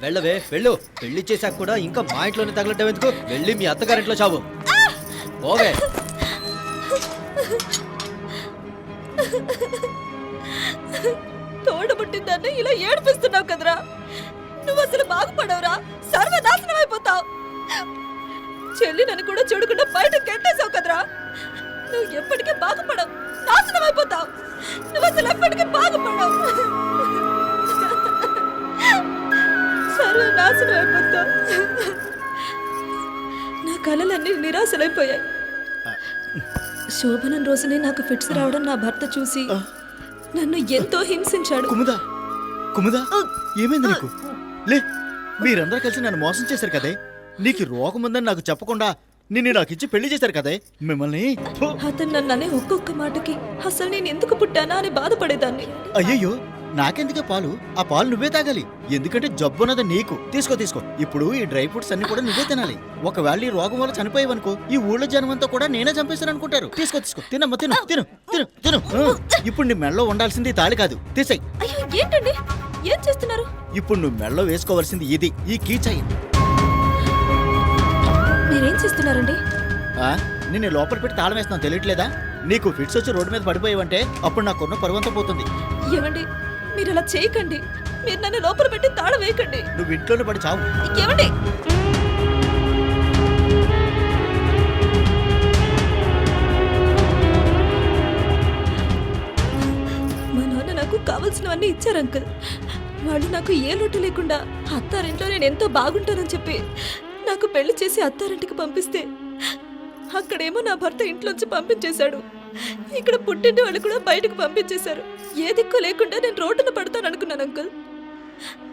వెళ్ళవే వెళ్ళు. పెళ్లి చేశాక కూడా ఇంకా మా ఇంట్లోనే తగలటం ఎందుకు? వెళ్ళి మీ అత్తగారింట్లో చావు. ఓవే. తోడబుట్టిందాన్ని ఇలా ఏడిపిస్తున్నావు కదరా. నువ్వు అసలు బాగుపడవురా, సర్వనాశనం అయిపోతావు. చెల్లినని కూడా చూడకుండా బయట గెట్టేసావు కదరా. నువ్వు ఎప్పటికీ బాగుపడవు, నాశనం అయిపోతావు. నువ్వు అసలు ఎప్పటికీ బాగుపడవు, సర్వనాశనం అయిపోతావు. నా కలలన్నీ నిరాశలైపోయాయి. శోభనం రోజునే నాకు ఫిట్స్ రావడం నా భర్త చూసి నన్ను ఎంతో హింసించాడు. కుముదా కుముదా ఏమైంది నీకు? లే, మీరందరూ కలిసి నన్ను మోసం చేశారు కదే. నీకు రోగం ఉందని నాకు చెప్పకుండా నిన్ను నాకు ఇచ్చి పెళ్లి చేశారు కదే. మిమ్మల్ని అతను నన్ను ఒక్కొక్క మాటకి అసలు నేను ఎందుకు పుట్టానా అని బాధపడేదాన్ని. అయ్యయ్యో, నాకెందుకే పాలు? ఆ పాలు నువ్వే తాగాలి, ఎందుకంటే జబ్బున్నది నీకు. తీసుకో తీసుకో. ఇప్పుడు ఈ డ్రై ఫ్రూట్స్ అన్ని కూడా నువ్వే తినాలి. ఒకవేళ ఈ రోగం వల్ల చనిపోయావనుకో, ఈ ఊళ్ళో జనమంతా కూడా నేనే చంపేస్తాను అనుకుంటారు. తీసుకో తీసుకో, తినమ్మా, తిను తిను తిను తిను. ఇప్పుడు నీ మెడలో ఉండాల్సింది ఈ తాళి కాదు, తీసేయ్. అయ్యో ఏంటండి, ఏం చేస్తున్నారు? ఇప్పుడు నువ్వు మెడలో వేసుకోవాల్సింది ఇది, ఈ కీచైన్. మీరేం చేస్తున్నారండి? నిన్ను లోపల పెట్టి తాళం వేస్తున్నాను, తెలియట్లేదా? నీకు ఫిట్స్ వచ్చి రోడ్డు మీద పడిపోయావంటే అప్పుడు నాకున్న పరువంతా పోతుంది. ఏమండి, మీరు అలా చేయకండి. మీరు నన్ను లోపల పెట్టి తాళం వేయకండి. నువ్వు ఇంట్లోనే పడి చావు. ఏమండి, మా నాన్న నాకు కావలసినవన్నీ ఇచ్చారు అంకుల్. వాళ్ళు నాకు ఏ లోటు లేకుండా అత్తారింట్లో నేను ఎంతో బాగుంటానని చెప్పి నాకు పెళ్లి చేసి అత్తారింటికి పంపిస్తే అక్కడేమో నా భర్త ఇంట్లోంచి పంపించేశాడు. ఇక్కడ పుట్టింటి వాళ్ళు కూడా బయటకు పంపించేశారు. ఏ దిక్కు లేకుండా నేను రోడ్డున పడతాను అనుకున్నాను అంకుల్.